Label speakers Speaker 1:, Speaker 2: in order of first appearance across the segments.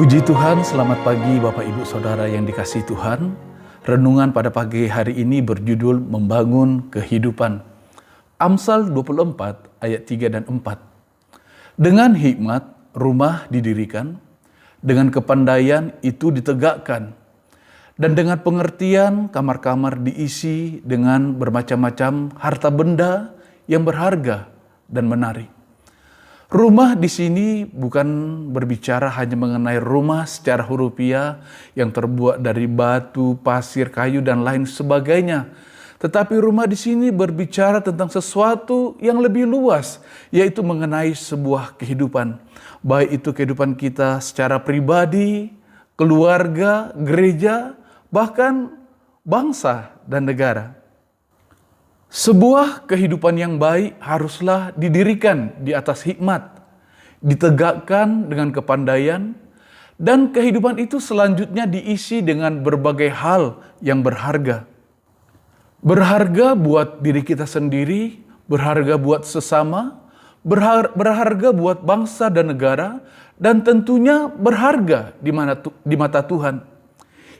Speaker 1: Puji Tuhan, selamat pagi Bapak Ibu Saudara yang dikasihi Tuhan. Renungan pada pagi hari ini berjudul Membangun Kehidupan. Amsal 24 ayat 3 dan 4. Dengan hikmat rumah didirikan, dengan kepandaian itu ditegakkan, dan dengan pengertian kamar-kamar diisi dengan bermacam-macam harta benda yang berharga dan menarik. Rumah di sini bukan berbicara hanya mengenai rumah secara hurufiah yang terbuat dari batu, pasir, kayu, dan lain sebagainya. Tetapi rumah di sini berbicara tentang sesuatu yang lebih luas, yaitu mengenai sebuah kehidupan. Baik itu kehidupan kita secara pribadi, keluarga, gereja, bahkan bangsa dan negara. Sebuah kehidupan yang baik haruslah didirikan di atas hikmat, ditegakkan dengan kepandaian, dan kehidupan itu selanjutnya diisi dengan berbagai hal yang berharga. Berharga buat diri kita sendiri, berharga buat sesama, berharga buat bangsa dan negara, dan tentunya berharga di mata Tuhan.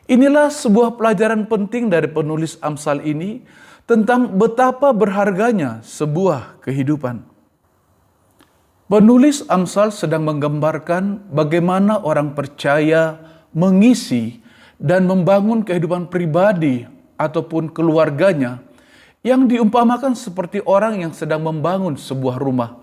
Speaker 1: Inilah sebuah pelajaran penting dari penulis Amsal ini, tentang betapa berharganya sebuah kehidupan. Penulis Amsal sedang menggambarkan bagaimana orang percaya mengisi dan membangun kehidupan pribadi ataupun keluarganya yang diumpamakan seperti orang yang sedang membangun sebuah rumah.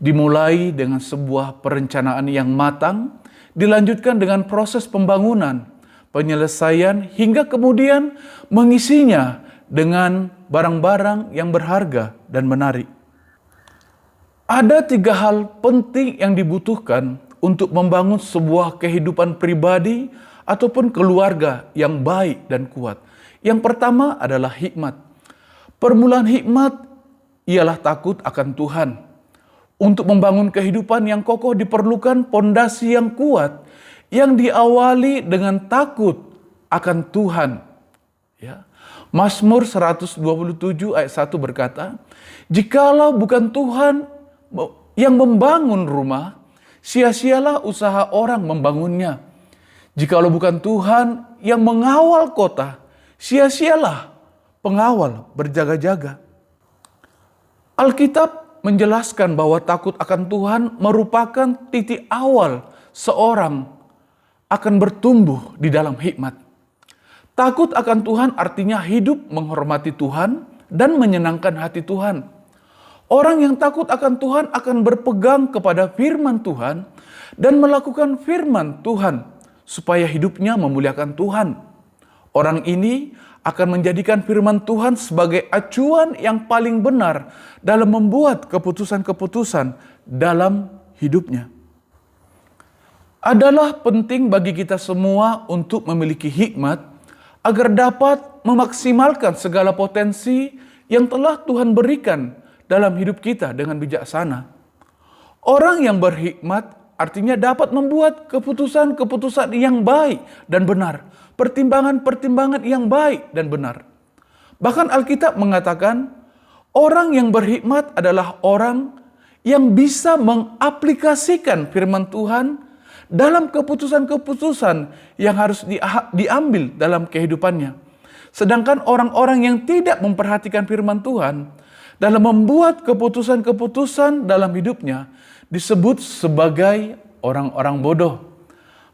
Speaker 1: Dimulai dengan sebuah perencanaan yang matang, dilanjutkan dengan proses pembangunan, penyelesaian, hingga kemudian mengisinya dengan barang-barang yang berharga dan menarik. Ada 3 hal penting yang dibutuhkan untuk membangun sebuah kehidupan pribadi ataupun keluarga yang baik dan kuat. Yang pertama adalah hikmat. Permulaan hikmat ialah takut akan Tuhan. Untuk membangun kehidupan yang kokoh diperlukan pondasi yang kuat yang diawali dengan takut akan Tuhan. Ya. Mazmur 127 ayat 1 berkata, "Jikalau bukan Tuhan yang membangun rumah, sia-sialah usaha orang membangunnya. Jikalau bukan Tuhan yang mengawal kota, sia-sialah pengawal berjaga-jaga." Alkitab menjelaskan bahwa takut akan Tuhan merupakan titik awal seorang akan bertumbuh di dalam hikmat. Takut akan Tuhan artinya hidup menghormati Tuhan dan menyenangkan hati Tuhan. Orang yang takut akan Tuhan akan berpegang kepada firman Tuhan dan melakukan firman Tuhan supaya hidupnya memuliakan Tuhan. Orang ini akan menjadikan firman Tuhan sebagai acuan yang paling benar dalam membuat keputusan-keputusan dalam hidupnya. Adalah penting bagi kita semua untuk memiliki hikmat agar dapat memaksimalkan segala potensi yang telah Tuhan berikan dalam hidup kita dengan bijaksana. Orang yang berhikmat artinya dapat membuat keputusan-keputusan yang baik dan benar, pertimbangan-pertimbangan yang baik dan benar. Bahkan Alkitab mengatakan, orang yang berhikmat adalah orang yang bisa mengaplikasikan firman Tuhan dalam keputusan-keputusan yang harus diambil dalam kehidupannya. Sedangkan orang-orang yang tidak memperhatikan firman Tuhan dalam membuat keputusan-keputusan dalam hidupnya disebut sebagai orang-orang bodoh.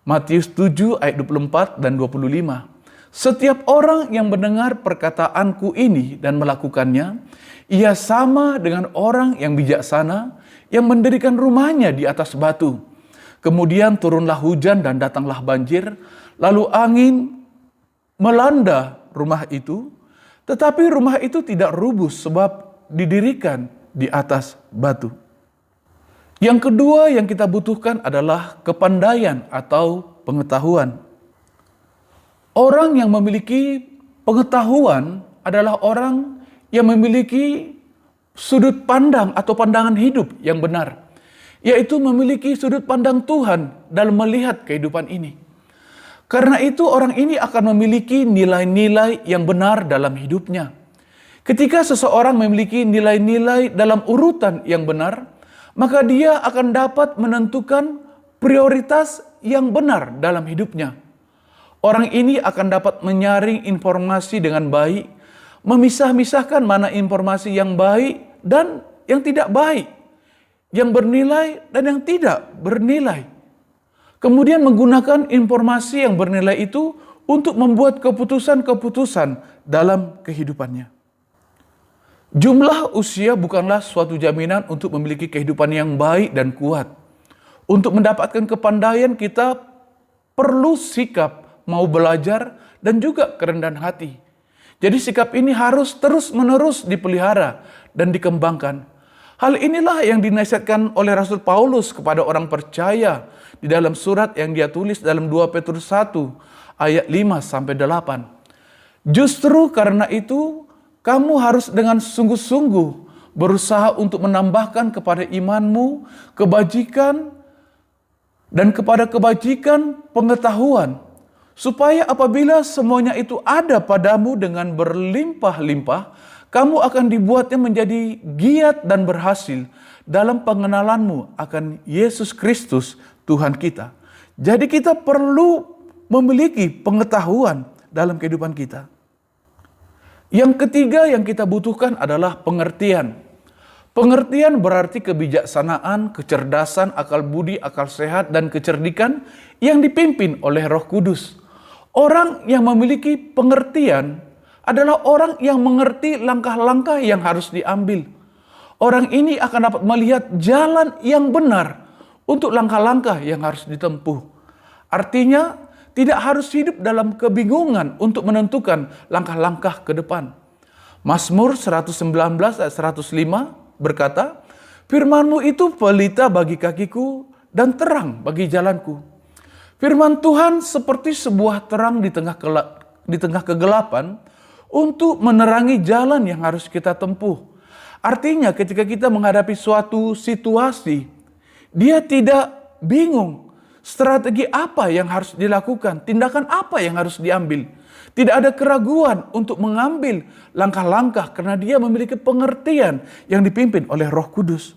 Speaker 1: Matius 7 ayat 24 dan 25. Setiap orang yang mendengar perkataanku ini dan melakukannya, ia sama dengan orang yang bijaksana yang mendirikan rumahnya di atas batu. Kemudian turunlah hujan dan datanglah banjir, lalu angin melanda rumah itu, tetapi rumah itu tidak rubuh sebab didirikan di atas batu. Yang kedua yang kita butuhkan adalah kepandaian atau pengetahuan. Orang yang memiliki pengetahuan adalah orang yang memiliki sudut pandang atau pandangan hidup yang benar, yaitu memiliki sudut pandang Tuhan dalam melihat kehidupan ini. Karena itu orang ini akan memiliki nilai-nilai yang benar dalam hidupnya. Ketika seseorang memiliki nilai-nilai dalam urutan yang benar, maka dia akan dapat menentukan prioritas yang benar dalam hidupnya. Orang ini akan dapat menyaring informasi dengan baik, memisah-misahkan mana informasi yang baik dan yang tidak baik, yang bernilai dan yang tidak bernilai. Kemudian menggunakan informasi yang bernilai itu untuk membuat keputusan-keputusan dalam kehidupannya. Jumlah usia bukanlah suatu jaminan untuk memiliki kehidupan yang baik dan kuat. Untuk mendapatkan kepandaian kita perlu sikap mau belajar dan juga kerendahan hati. Jadi sikap ini harus terus-menerus dipelihara dan dikembangkan. Hal inilah yang dinasihatkan oleh Rasul Paulus kepada orang percaya di dalam surat yang dia tulis dalam 2 Petrus 1 ayat 5-8. Justru karena itu kamu harus dengan sungguh-sungguh berusaha untuk menambahkan kepada imanmu kebajikan dan kepada kebajikan pengetahuan, supaya apabila semuanya itu ada padamu dengan berlimpah-limpah, kamu akan dibuatnya menjadi giat dan berhasil dalam pengenalanmu akan Yesus Kristus Tuhan kita. Jadi kita perlu memiliki pengetahuan dalam kehidupan kita. Yang ketiga yang kita butuhkan adalah pengertian. Pengertian berarti kebijaksanaan, kecerdasan, akal budi, akal sehat, dan kecerdikan yang dipimpin oleh Roh Kudus. Orang yang memiliki pengertian adalah orang yang mengerti langkah-langkah yang harus diambil. Orang ini akan dapat melihat jalan yang benar untuk langkah-langkah yang harus ditempuh. Artinya, tidak harus hidup dalam kebingungan untuk menentukan langkah-langkah ke depan. Mazmur 119 ayat 105 berkata, "Firman-Mu itu pelita bagi kakiku dan terang bagi jalanku." Firman Tuhan seperti sebuah terang di tengah kegelapan untuk menerangi jalan yang harus kita tempuh. Artinya ketika kita menghadapi suatu situasi, dia tidak bingung strategi apa yang harus dilakukan, tindakan apa yang harus diambil. Tidak ada keraguan untuk mengambil langkah-langkah karena dia memiliki pengertian yang dipimpin oleh Roh Kudus.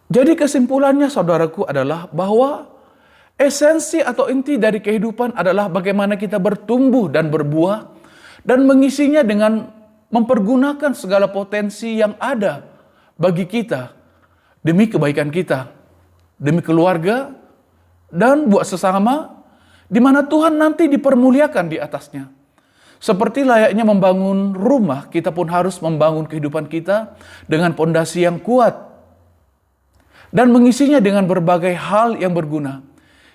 Speaker 1: Jadi kesimpulannya saudaraku adalah bahwa esensi atau inti dari kehidupan adalah bagaimana kita bertumbuh dan berbuah dan mengisinya dengan mempergunakan segala potensi yang ada bagi kita demi kebaikan kita, demi keluarga, dan buat sesama, di mana Tuhan nanti dipermuliakan di atasnya. Seperti layaknya membangun rumah, kita pun harus membangun kehidupan kita dengan pondasi yang kuat dan mengisinya dengan berbagai hal yang berguna.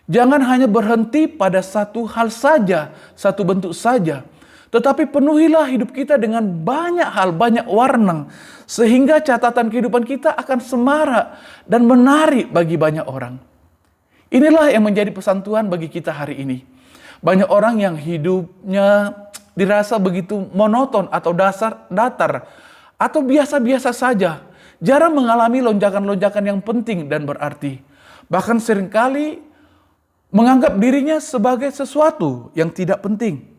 Speaker 1: Jangan hanya berhenti pada satu hal saja, satu bentuk saja, tetapi penuhilah hidup kita dengan banyak hal, banyak warna, sehingga catatan kehidupan kita akan semarak dan menarik bagi banyak orang. Inilah yang menjadi pesan Tuhan bagi kita hari ini. Banyak orang yang hidupnya dirasa begitu monoton atau datar atau biasa-biasa saja, jarang mengalami lonjakan-lonjakan yang penting dan berarti. Bahkan seringkali menganggap dirinya sebagai sesuatu yang tidak penting.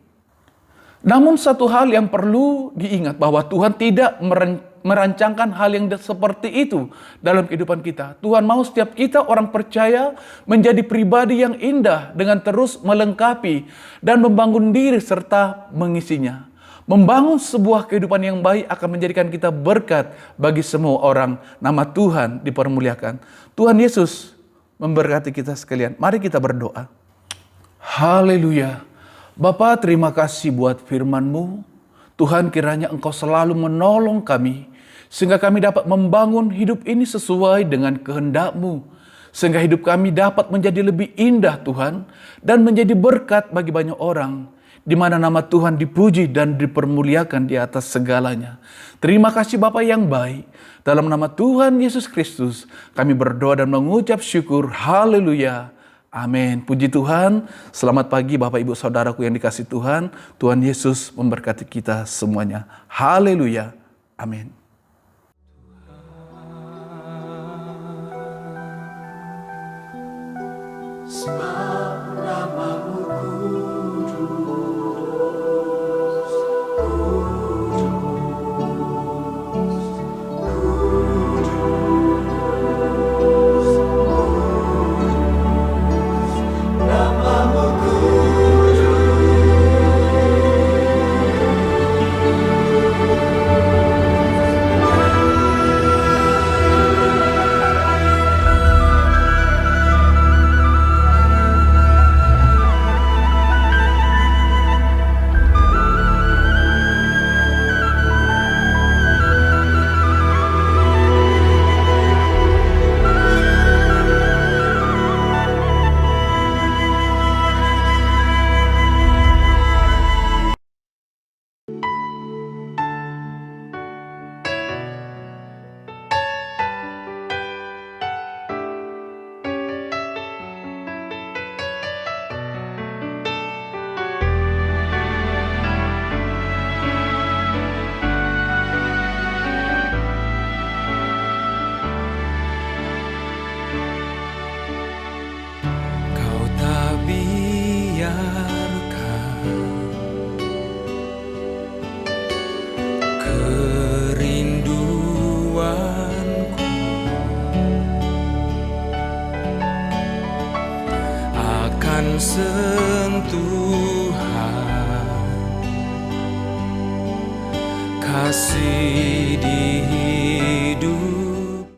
Speaker 1: Namun satu hal yang perlu diingat bahwa Tuhan tidak merancangkan hal yang seperti itu dalam kehidupan kita. Tuhan mau setiap kita orang percaya menjadi pribadi yang indah dengan terus melengkapi dan membangun diri serta mengisinya. Membangun sebuah kehidupan yang baik akan menjadikan kita berkat bagi semua orang. Nama Tuhan dipermuliakan. Tuhan Yesus memberkati kita sekalian. Mari kita berdoa. Haleluya. Bapa, terima kasih buat firman-Mu. Tuhan, kiranya Engkau selalu menolong kami, sehingga kami dapat membangun hidup ini sesuai dengan kehendak-Mu. Sehingga hidup kami dapat menjadi lebih indah Tuhan, dan menjadi berkat bagi banyak orang, di mana nama Tuhan dipuji dan dipermuliakan di atas segalanya. Terima kasih Bapa yang baik. Dalam nama Tuhan Yesus Kristus, kami berdoa dan mengucap syukur. Haleluya. Amin. Puji Tuhan. Selamat pagi Bapak Ibu Saudaraku yang dikasihi Tuhan. Tuhan Yesus memberkati kita semuanya. Haleluya. Amin.
Speaker 2: biarkan kerinduanku akan sentuhan kasih di